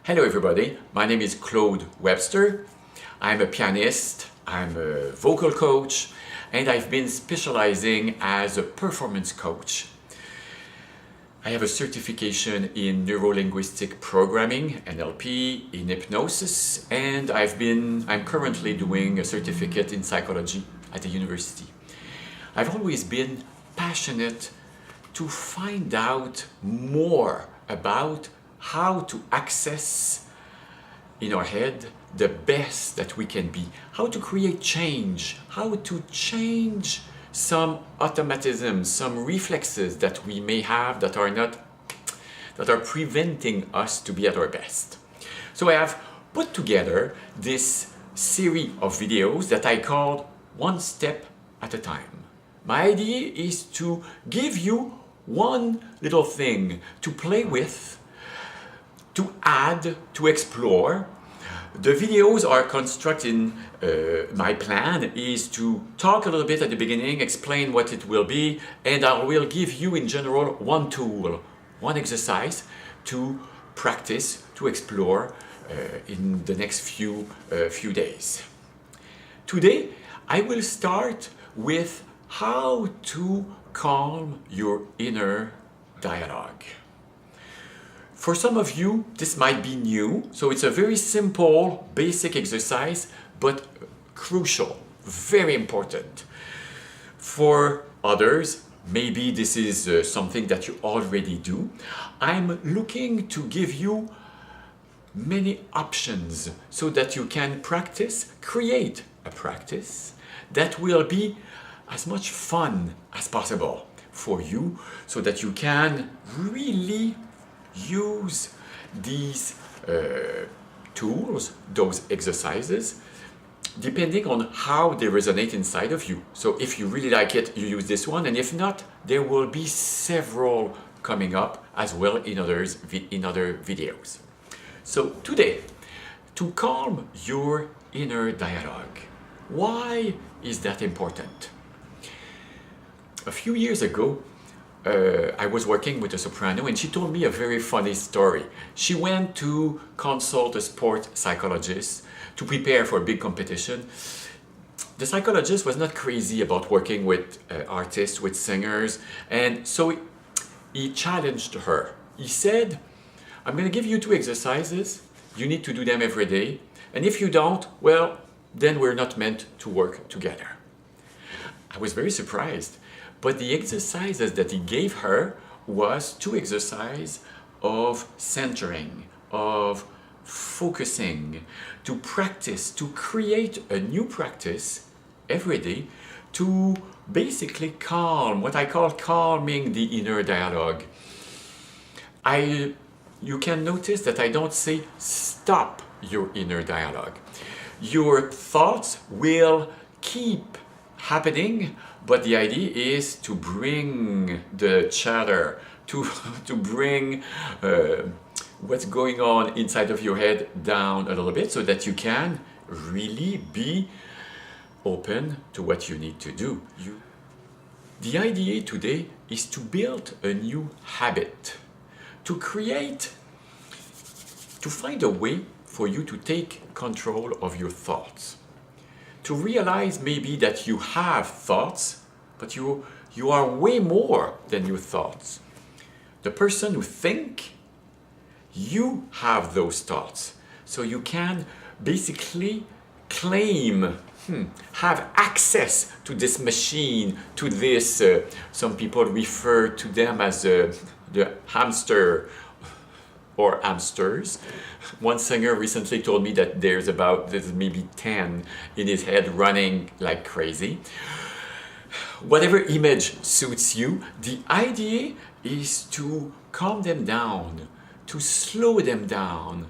Hello everybody, my name is Claude Webster. I'm a pianist, I'm a vocal coach, and I've been specializing as a performance coach. I have a certification in neuro-linguistic programming, NLP, in hypnosis, and I'm currently doing a certificate in psychology at the university. I've always been passionate to find out more about how to access in our head the best that we can be, how to create change, how to change some automatisms, some reflexes that we may have that are preventing us to be at our best. So I have put together this series of videos that I called One Step at a Time. My idea is to give you one little thing to play with, to add, to explore. The videos are constructed, my plan is to talk a little bit at the beginning, explain what it will be, and I will give you in general one tool, one exercise to practice, to explore in the next few days. Today, I will start with how to calm your inner dialogue. For some of you, this might be new, so it's a very simple, basic exercise, but crucial, very important. For others, maybe this is something that you already do. I'm looking to give you many options so that you can practice, create a practice that will be as much fun as possible for you so that you can really use these tools, those exercises, depending on how they resonate inside of you. So if you really like it, you use this one, and if not, there will be several coming up as well in other videos. So today, to calm your inner dialogue, why is that important? A few years ago, I was working with a soprano and she told me a very funny story. She went to consult a sport psychologist to prepare for a big competition. The psychologist was not crazy about working with artists, with singers, and so he challenged her. He said, I'm going to give you 2 exercises, you need to do them every day, and if you don't, well, then we're not meant to work together. I was very surprised. But the exercises that he gave her was 2 exercises of centering, of focusing, to practice, to create a new practice every day to basically calm, what I call calming the inner dialogue. You can notice that I don't say stop your inner dialogue. Your thoughts will keep happening, but the idea is to bring the chatter, to bring what's going on inside of your head down a little bit so that you can really be open to what you need to do. The idea today is to build a new habit, to find a way for you to take control of your thoughts. To realize maybe that you have thoughts, but you are way more than your thoughts. The person who thinks, you have those thoughts. So you can basically claim, have access to this machine, to this, some people refer to them as the hamster or hamsters. One singer recently told me that there's maybe 10 in his head running like crazy. Whatever image suits you, the idea is to calm them down, to slow them down,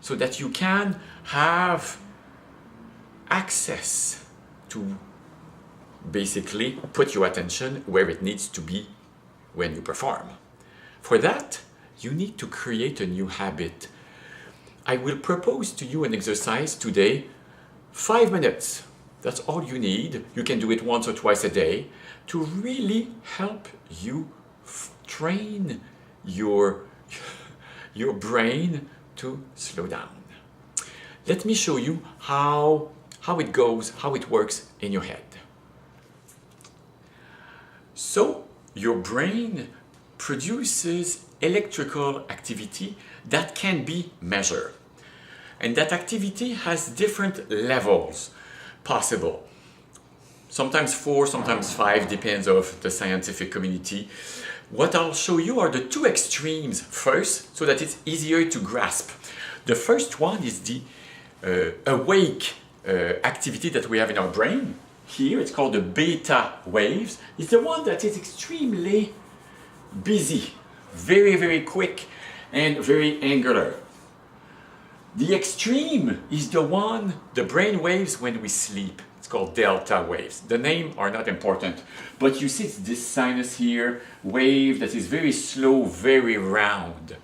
so that you can have access to basically put your attention where it needs to be when you perform. For that, you need to create a new habit. I will propose to you an exercise today, 5 minutes. That's all you need. You can do it once or twice a day to really help you train your brain to slow down. Let me show you how it goes, how it works in your head. So, your brain produces electrical activity that can be measured. And that activity has different levels possible. Sometimes 4, sometimes 5, depends on the scientific community. What I'll show you are the two extremes first, so that it's easier to grasp. The first one is the awake activity that we have in our brain. Here it's called the beta waves. It's the one that is extremely busy, very, very quick and very angular. The extreme is the one, the brain waves when we sleep. It's called delta waves. The name are not important, but you see it's this sinus here, wave that is very slow, very round.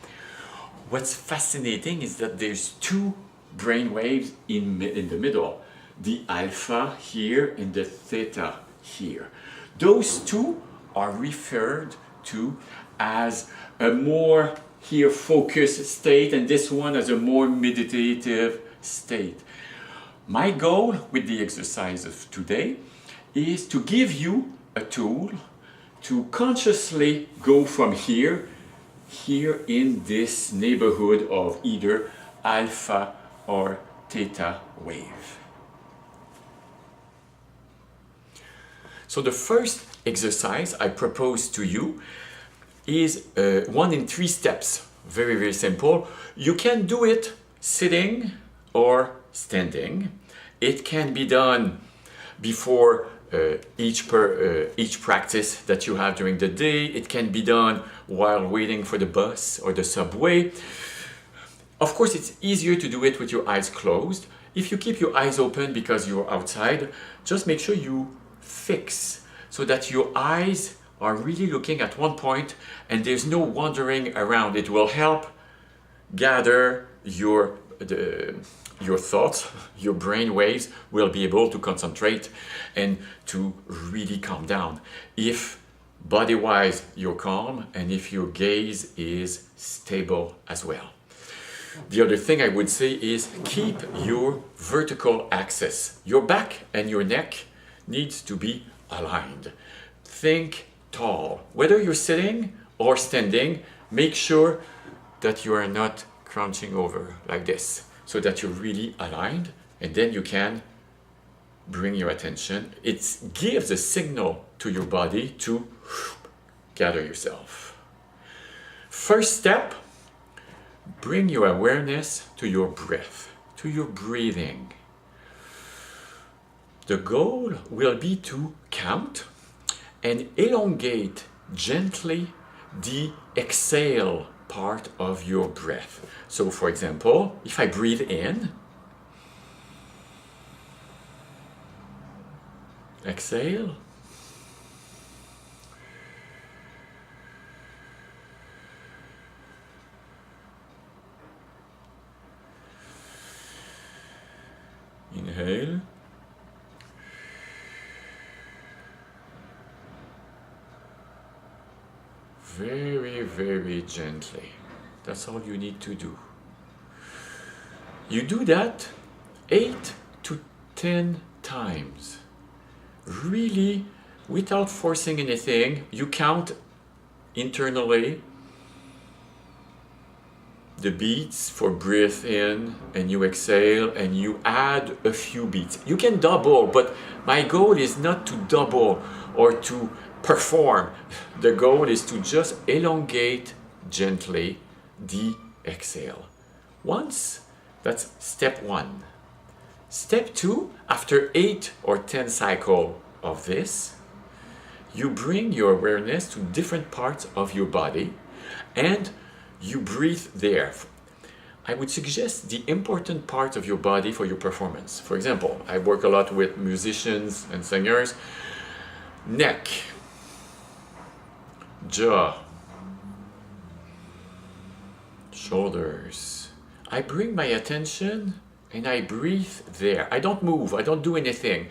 What's fascinating is that there's two brain waves in the middle. The alpha here and the theta here. Those two are referred to as a more here focused state, and this one as a more meditative state. My goal with the exercise of today is to give you a tool to consciously go from here in this neighborhood of either alpha or theta wave. So the first exercise I propose to you is one in 3 steps. Very, very simple. You can do it sitting or standing. It can be done before each practice that you have during the day. It can be done while waiting for the bus or the subway. Of course, it's easier to do it with your eyes closed. If you keep your eyes open because you're outside, just make sure you fix so that your eyes are really looking at one point and there's no wandering around. It will help gather your thoughts, your brain waves will be able to concentrate and to really calm down. If body-wise you're calm and if your gaze is stable as well. The other thing I would say is keep your vertical axis. Your back and your neck needs to be aligned. Think tall. Whether you're sitting or standing, make sure that you are not crouching over like this, so that you're really aligned, and then you can bring your attention. It gives a signal to your body to gather yourself. First step, bring your awareness to your breath, to your breathing. The goal will be to count and elongate gently the exhale part of your breath. So for example, if I breathe in, exhale, inhale, very, very gently. That's all you need to do. You do that 8 to 10 times. Really, without forcing anything, you count internally the beats for breath in and you exhale and you add a few beats. You can double, but my goal is not to double or to perform. The goal is to just elongate gently the exhale. Once, that's step 1. Step 2, after 8 or 10 cycles of this, you bring your awareness to different parts of your body and you breathe there. I would suggest the important part of your body for your performance. For example, I work a lot with musicians and singers. Neck, jaw, shoulders. I bring my attention and I breathe there. I don't move, I don't do anything.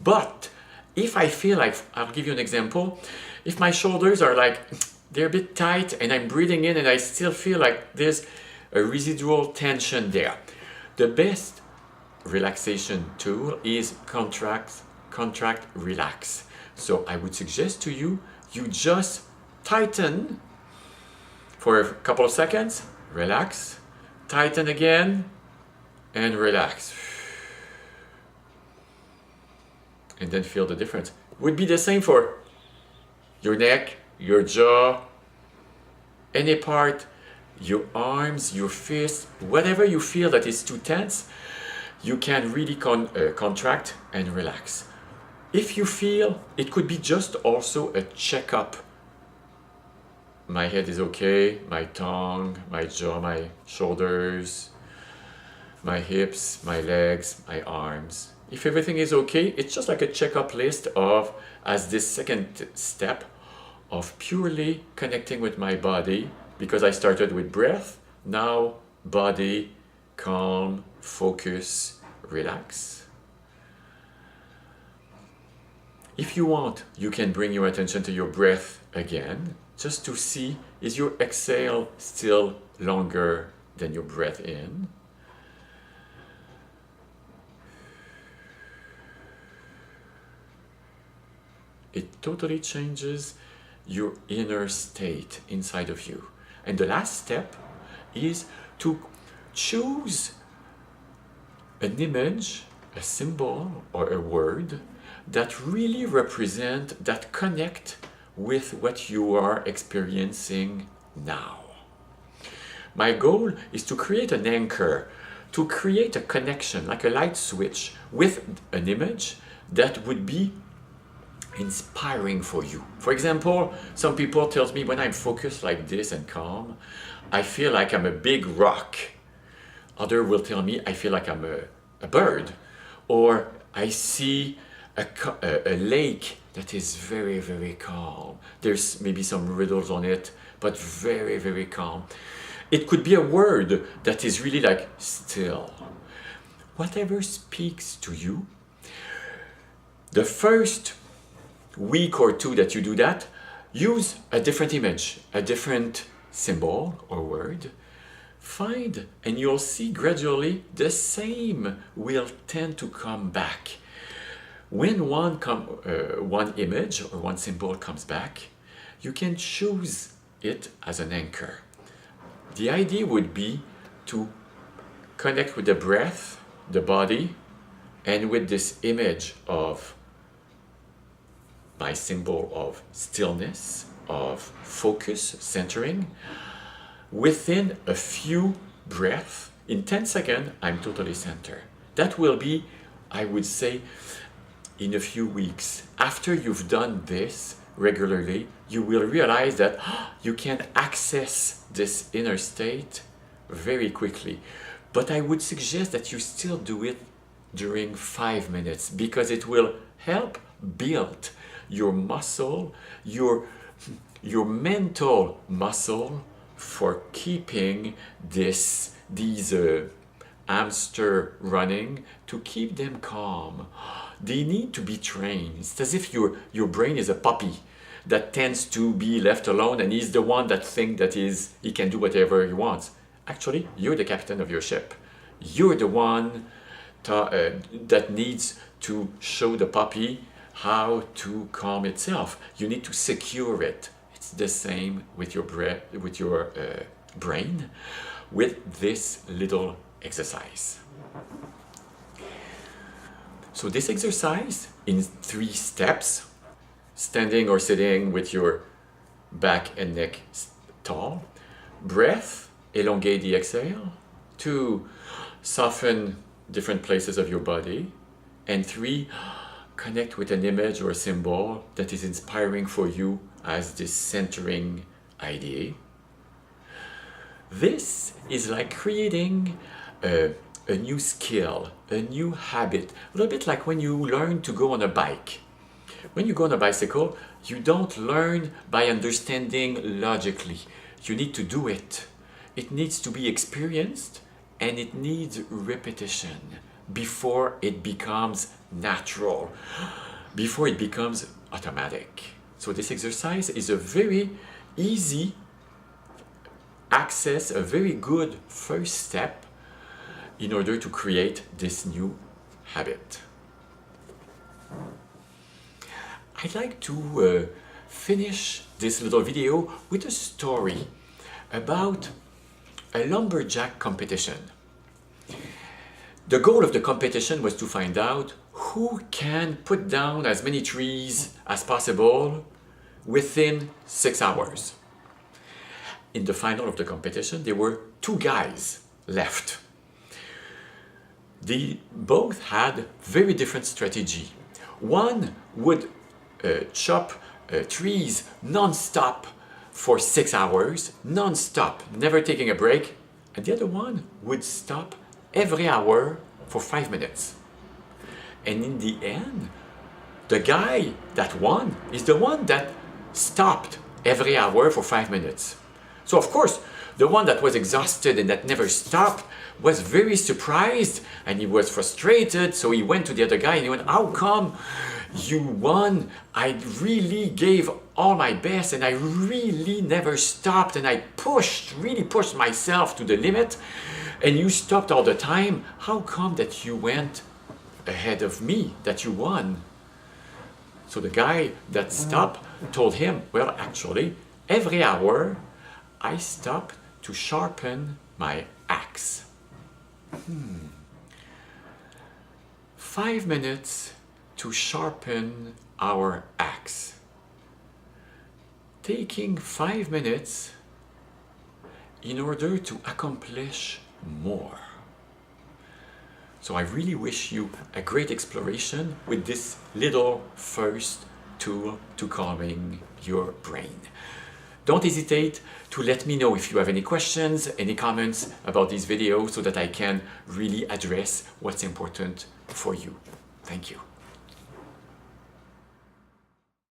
But if I feel like, I'll give you an example, if my shoulders are like, they're a bit tight and I'm breathing in and I still feel like there's a residual tension there. The best relaxation tool is contract, relax. So I would suggest to you, you just tighten for a couple of seconds, relax, tighten again, and relax. And then feel the difference. Would be the same for your neck, your jaw, any part, your arms, your fists, whatever you feel that is too tense, you can really contract and relax. If you feel, it could be just also a checkup. My head is okay, my tongue, my jaw, my shoulders, my hips, my legs, my arms. If everything is okay, it's just like a checkup list of, as this second step, of purely connecting with my body, because I started with breath, now body, calm, focus, relax. If you want, you can bring your attention to your breath again, just to see, is your exhale still longer than your breath in? It totally changes your inner state inside of you. And the last step is to choose an image, a symbol, or a word that really represent, that connect with what you are experiencing now. My goal is to create an anchor, to create a connection, like a light switch, with an image that would be inspiring for you. For example, some people tell me when I'm focused like this and calm, I feel like I'm a big rock. Others will tell me I feel like I'm a bird, or I see a lake that is very, very calm. There's maybe some riddles on it, but very, very calm. It could be a word that is really like still. Whatever speaks to you, the first week or two that you do that, use a different image, a different symbol or word. Find, and you'll see gradually the same will tend to come back. When one image or one symbol comes back, you can choose it as an anchor. The idea would be to connect with the breath, the body, and with this image of my symbol of stillness, of focus, centering. Within a few breaths, in 10 seconds, I'm totally centered. That will be, I would say, in a few weeks. After you've done this regularly, you will realize that you can access this inner state very quickly. But I would suggest that you still do it during 5 minutes, because it will help build your muscle, your mental muscle, for keeping these hamster running, to keep them calm. They need to be trained. It's as if your brain is a puppy that tends to be left alone, and he's the one that thinks that he can do whatever he wants. Actually, you're the captain of your ship. You're the one that needs to show the puppy how to calm itself. You need to secure it. It's the same with your brain, with this little exercise. So this exercise in 3 steps: standing or sitting with your back and neck tall, breath, elongate the exhale, 2, soften different places of your body, and 3, connect with an image or a symbol that is inspiring for you as this centering idea. This is like creating a new skill, a new habit, a little bit like when you learn to go on a bike. When you go on a bicycle, you don't learn by understanding logically. You need to do it. It needs to be experienced, and it needs repetition before it becomes natural, before it becomes automatic. So this exercise is a very easy access a very good first step in order to create this new habit. I'd like to finish this little video with a story about a lumberjack competition. The goal of the competition was to find out who can put down as many trees as possible within 6 hours. In the final of the competition, there were 2 guys left. They both had very different strategy. One would chop trees non-stop for 6 hours, non-stop, never taking a break, and the other one would stop every hour for 5 minutes. And in the end, the guy that won is the one that stopped every hour for 5 minutes. So of course, the one that was exhausted and that never stopped was very surprised and he was frustrated. So he went to the other guy and he went, "How come you won? I really gave all my best and I really never stopped and I really pushed myself to the limit and you stopped all the time. How come that you went ahead of me, that you won?" So the guy that stopped told him, "Well, actually, every hour I stop to sharpen my axe." 5 minutes to sharpen our axe. Taking 5 minutes in order to accomplish more. So I really wish you a great exploration with this little first tool to calming your brain. Don't hesitate to let me know if you have any questions, any comments about this video so that I can really address what's important for you. Thank you.